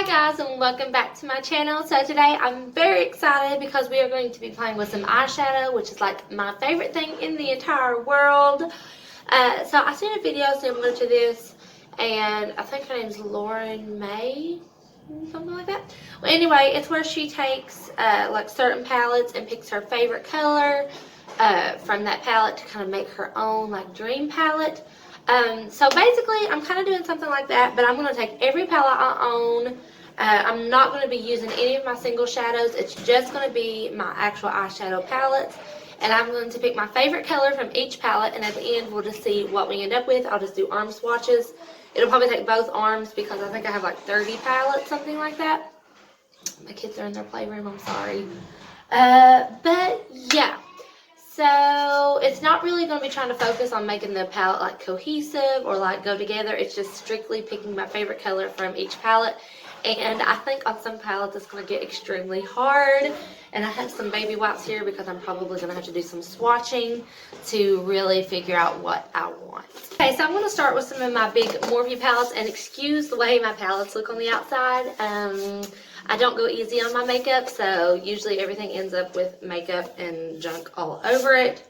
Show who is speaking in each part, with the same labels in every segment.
Speaker 1: guys, and welcome back to my channel. So today I'm very excited because we are going to be playing with some eyeshadow, which is like my favorite thing in the entire world. So I seen a video similar to this, and I think her name's Lauren May, something like that. Well, anyway, it's where she takes like certain palettes and picks her favorite color from that palette to kind of make her own like dream palette. So basically, I'm kind of doing something like that, but I'm going to take every palette I own. I'm not going to be using any of my single shadows. It's just going to be my actual eyeshadow palettes. And I'm going to pick my favorite color from each palette, and at the end, we'll just see what we end up with. I'll just do arm swatches. It'll probably take both arms because I think I have like 30 palettes, something like that. My kids are in their playroom, I'm sorry. But yeah. So it's not really going to be trying to focus on making the palette like cohesive or like go together. It's just strictly picking my favorite color from each palette. And I think on some palettes it's going to get extremely hard. And I have some baby wipes here because I'm probably going to have to do some swatching to really figure out what I want. Okay, so I'm going to start with some of my big Morphe palettes, and excuse the way my palettes look on the outside. I don't go easy on my makeup, so usually everything ends up with makeup and junk all over it.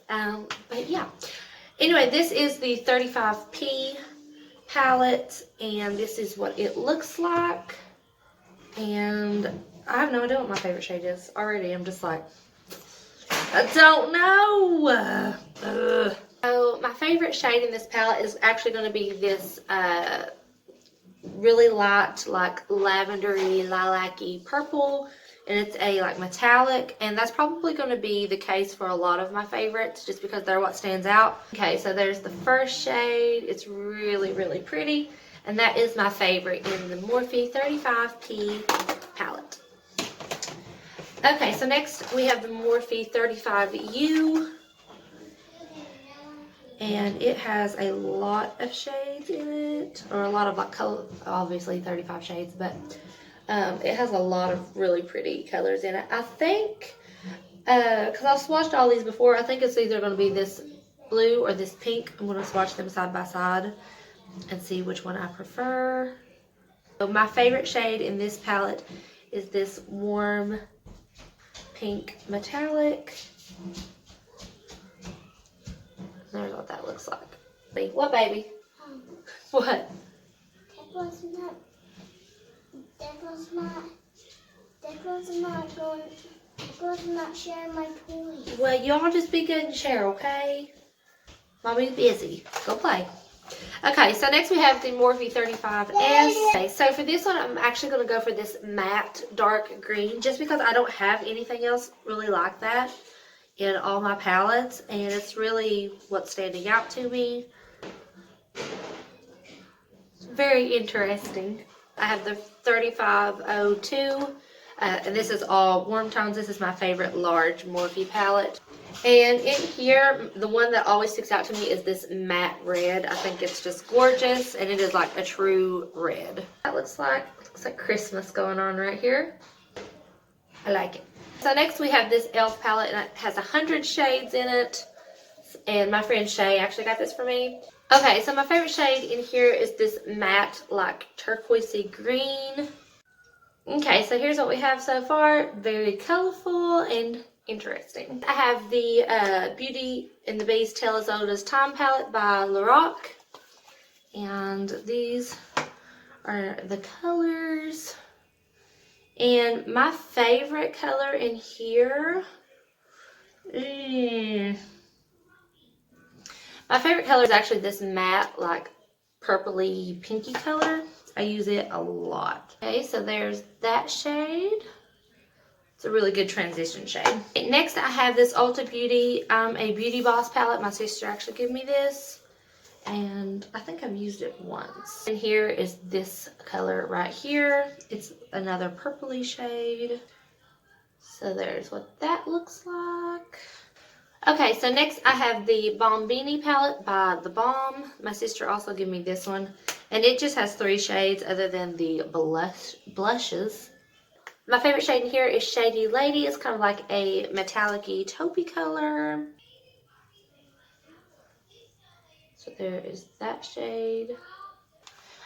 Speaker 1: But yeah. Anyway, this is the 35P palette, and this is what it looks like. And I have no idea what my favorite shade is. Already, I'm just like, I don't know. So my favorite shade in this palette is actually going to be this really light, like lavendery, lilac-y purple, and it's a like metallic, and that's probably going to be the case for a lot of my favorites just because they're what stands out. Okay, so there's the first shade. It's really, really pretty, and that is my favorite in the Morphe 35P palette. Okay, so next we have the Morphe 35U. And it has a lot of shades in it, or a lot of like color, obviously 35 shades, but it has a lot of really pretty colors in it. I think, because I've swatched all these before, I think it's either going to be this blue or this pink. I'm going to swatch them side by side and see which one I prefer. So my favorite shade in this palette is this warm pink metallic. There's what that looks like. What, baby? What?
Speaker 2: Dad was not sharing my toys.
Speaker 1: Well, y'all just be good and share, okay? Mommy's busy. Go play. Okay, so next we have the Morphe 35S. Okay, so for this one, I'm actually going to go for this matte dark green just because I don't have anything else really like that in all my palettes, and it's really what's standing out to me. It's very interesting. I have the 3502, and this is all warm tones. This is my favorite large Morphe palette. And in here, the one that always sticks out to me is this matte red. I think it's just gorgeous, and it is like a true red. That looks like Christmas going on right here. I like it. So next we have this e.l.f. palette, and it has 100 shades in it. And my friend Shay actually got this for me. Okay, so my favorite shade in here is this matte, like turquoisey green. Okay, so here's what we have so far. Very colorful and interesting. I have the Beauty and the Beast Tell Us Oda's Time palette by Lorac. And these are the colors. And my favorite color in here, my favorite color is actually this matte, like purpley pinky color. I use it a lot. Okay, so there's that shade. It's a really good transition shade. Next, I have this Ulta Beauty, a Beauty Boss palette. My sister actually gave me this, and I think I've used it once. And here is this color right here. It's another purpley shade. So there's what that looks like. Okay, so next I have the Bombini palette by The Balm. My sister also gave me this one, and it just has 3 shades other than the blushes. My favorite shade in here is Shady Lady. It's kind of like a metallic-y taupey color. So there is that shade.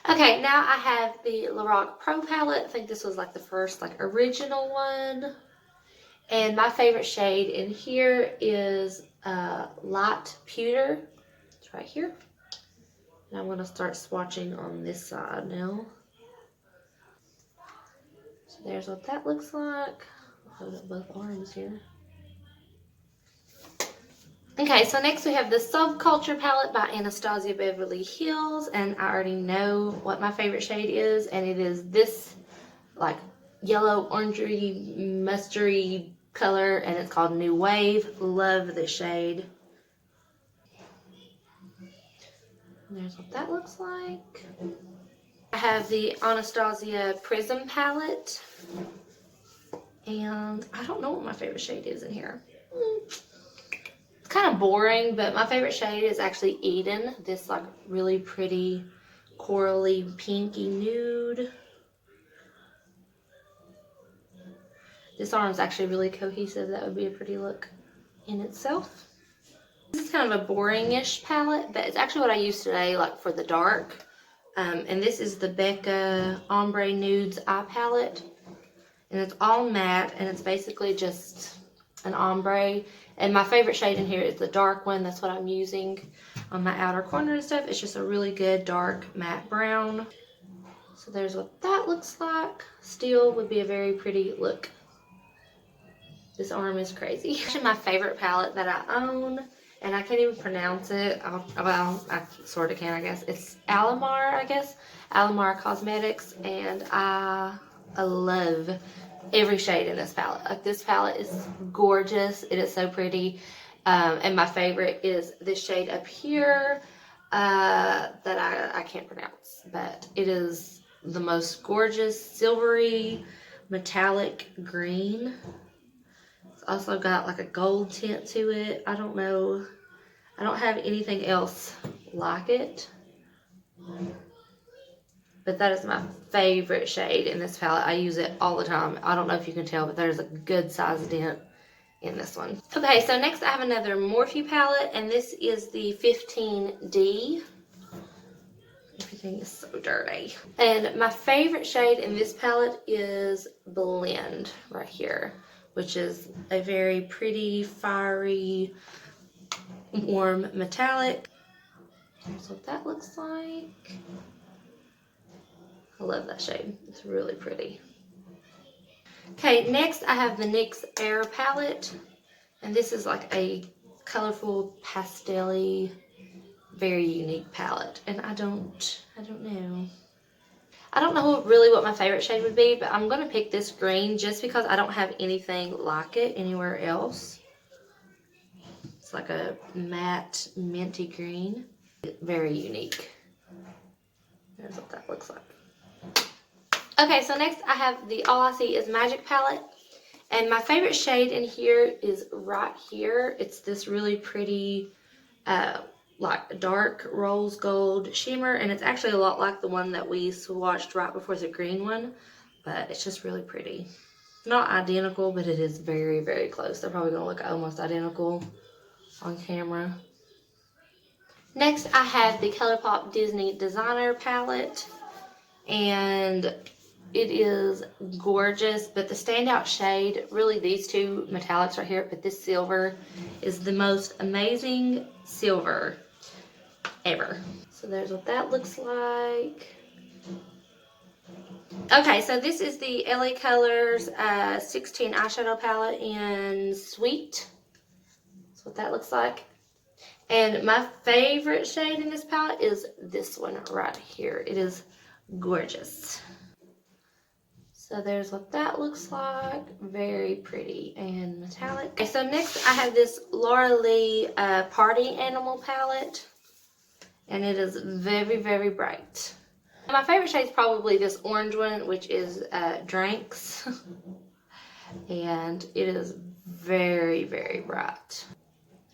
Speaker 1: Okay, now I have the Lorac Pro palette. I think this was like the first like original one. And my favorite shade in here is Light Pewter. It's right here. And I'm going to start swatching on this side now. So there's what that looks like. I'll hold up both arms here. Okay, so next we have the Subculture palette by Anastasia Beverly Hills, and I already know what my favorite shade is, and it is this like yellow, orangey, mustardy color, and it's called New Wave. Love this shade. And there's what that looks like. I have the Anastasia Prism palette, and I don't know what my favorite shade is in here. It's kind of boring, but my favorite shade is actually Eden. This like really pretty corally pinky nude. This arm is actually really cohesive. That would be a pretty look in itself. This is kind of a boring-ish palette, but it's actually what I use today, like for the dark. And this is the Becca Ombre Nudes Eye Palette. And it's all matte, and it's basically just an ombre. And my favorite shade in here is the dark one. That's what I'm using on my outer corner and stuff. It's just a really good dark matte brown. So there's what that looks like. Still would be a very pretty look. This arm is crazy. Actually, my favorite palette that I own, and I can't even pronounce it. Well, I sort of can, I guess. It's Alamar, I guess. Alamar Cosmetics, and I love every shade in this palette. Like, this palette is gorgeous. It is so pretty. And my favorite is this shade up here that I can't pronounce. But it is the most gorgeous silvery metallic green. It's also got like a gold tint to it. I don't know. I don't have anything else like it. But that is my favorite shade in this palette. I use it all the time. I don't know if you can tell, but there's a good size dent in this one. Okay, so next I have another Morphe palette, and this is the 15D. Everything is so dirty. And my favorite shade in this palette is Blend right here, which is a very pretty, fiery, warm metallic. Here's what that looks like. I love that shade. It's really pretty. Okay, next I have the NYX Air palette. And this is like a colorful, pastel-y, very unique palette. And I don't know. I don't know really what my favorite shade would be, but I'm going to pick this green just because I don't have anything like it anywhere else. It's like a matte minty green. Very unique. There's what that looks like. Okay, so next I have the All I See Is Magic palette. And my favorite shade in here is right here. It's this really pretty, like dark rose gold shimmer. And it's actually a lot like the one that we swatched right before the green one. But it's just really pretty. Not identical, but it is very, very close. They're probably going to look almost identical on camera. Next, I have the ColourPop Disney Designer palette. And it is gorgeous, but the standout shade, really these two metallics right here, but this silver is the most amazing silver ever. So there's what that looks like. Okay, so this is the LA Colors 16 eyeshadow palette in Sweet. That's what that looks like. And my favorite shade in this palette is this one right here. It is gorgeous. So there's what that looks like. Very pretty and metallic. Okay, so next I have this Laura Lee Party Animal palette. And it is very, very bright. My favorite shade is probably this orange one, which is Drinks. And it is very, very bright.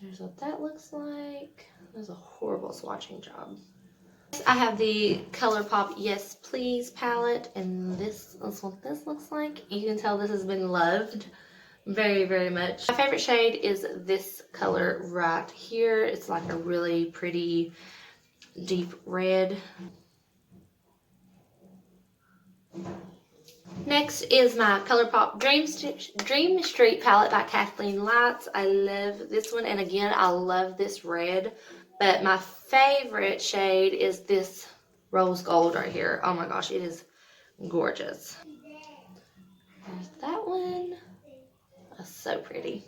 Speaker 1: There's what that looks like. That was a horrible swatching job. I have the ColourPop Yes Please palette, and this is what this looks like. You can tell this has been loved very, very much. My favorite shade is this color right here. It's like a really pretty deep red. Next is my ColourPop Dream Street palette by Kathleen Lights. I love this one, and again, I love this red, but my favorite shade is this rose gold right here. Oh my gosh, it is gorgeous. There's that one. That's so pretty.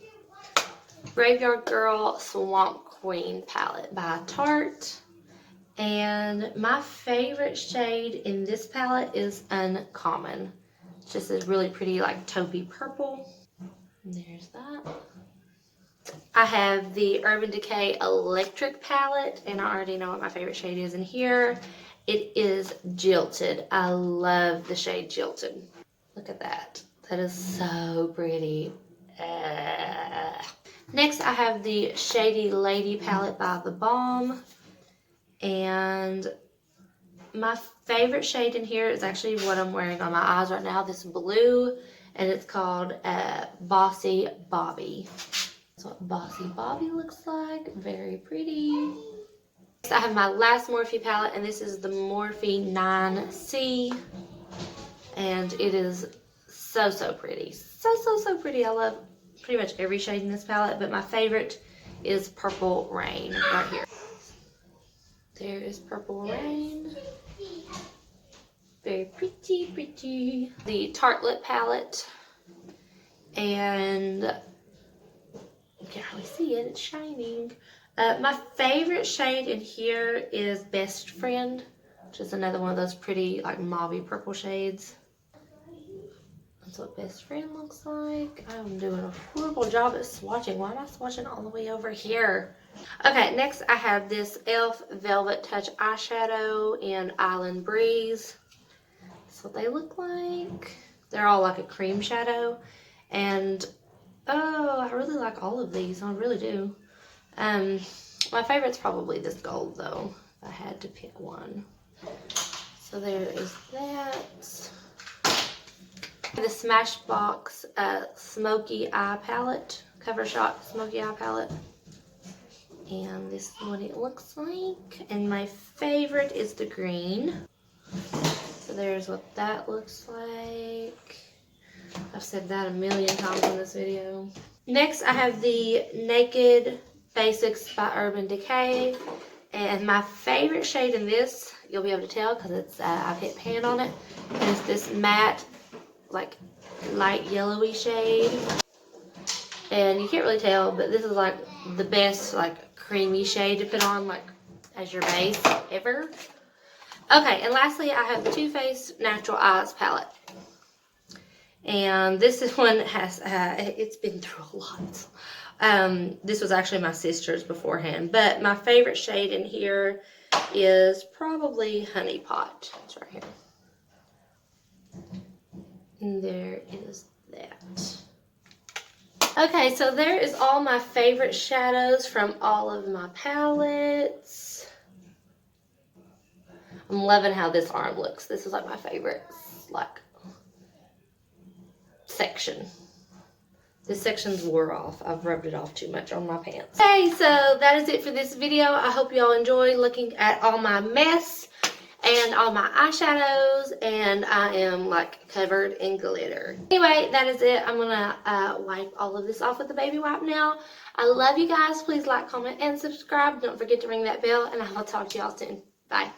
Speaker 1: Graveyard Girl Swamp Queen palette by Tarte. And my favorite shade in this palette is Uncommon. It's just a really pretty like taupey purple. And there's that. I have the Urban Decay Electric palette, and I already know what my favorite shade is in here. It is Jilted. I love the shade Jilted. Look at that. That is so pretty. Next, I have the Shady Lady palette by The Balm. And my favorite shade in here is actually what I'm wearing on my eyes right now, this blue, and it's called Bossy Bobby. That's what Bossy Bobby looks like. Very pretty. Next, I have my last Morphe palette, and this is the Morphe 9C, and it is so pretty. So pretty. I love pretty much every shade in this palette, but my favorite is Purple Rain right here. There is Purple Rain. Very pretty. The Tartelette palette. And you can't really see it, it's shining. My favorite shade in here is Best Friend, which is another one of those pretty like mauvey purple shades. That's what Best Friend looks like. I'm doing a horrible job at swatching. Why am I swatching all the way over here? Okay, next I have this e.l.f. Velvet Touch eyeshadow in Island Breeze. That's what they look like. They're all like a cream shadow. And, oh, I really like all of these. I really do. My favorite's probably this gold, though, if I had to pick one. So there is that. The Smashbox Smoky Eye Palette, Cover Shot Smoky Eye Palette. And this is what it looks like. And my favorite is the green. So there's what that looks like. I've said that a million times in this video. Next, I have the Naked Basics by Urban Decay. And my favorite shade in this, you'll be able to tell because it's I've hit pan on it. And it's this matte, like light yellowy shade. And you can't really tell, but this is like the best like creamy shade to put on like as your base ever. Okay, and lastly I have the Too Faced Natural Eyes palette. And this is one that has, it's been through a lot. This was actually my sister's beforehand, but my favorite shade in here is probably Honey Pot. It's right here. And there is that. Okay, so there is all my favorite shadows from all of my palettes. I'm loving how this arm looks. This is like my favorite, like, section. This section's wore off. I've rubbed it off too much on my pants. Okay, so that is it for this video. I hope y'all enjoyed looking at all my mess and all my eyeshadows, and I am like covered in glitter. Anyway, that is it. I'm gonna wipe all of this off with the baby wipe now. I love you guys. Please like, comment, and subscribe. Don't forget to ring that bell, and I will talk to y'all soon. Bye.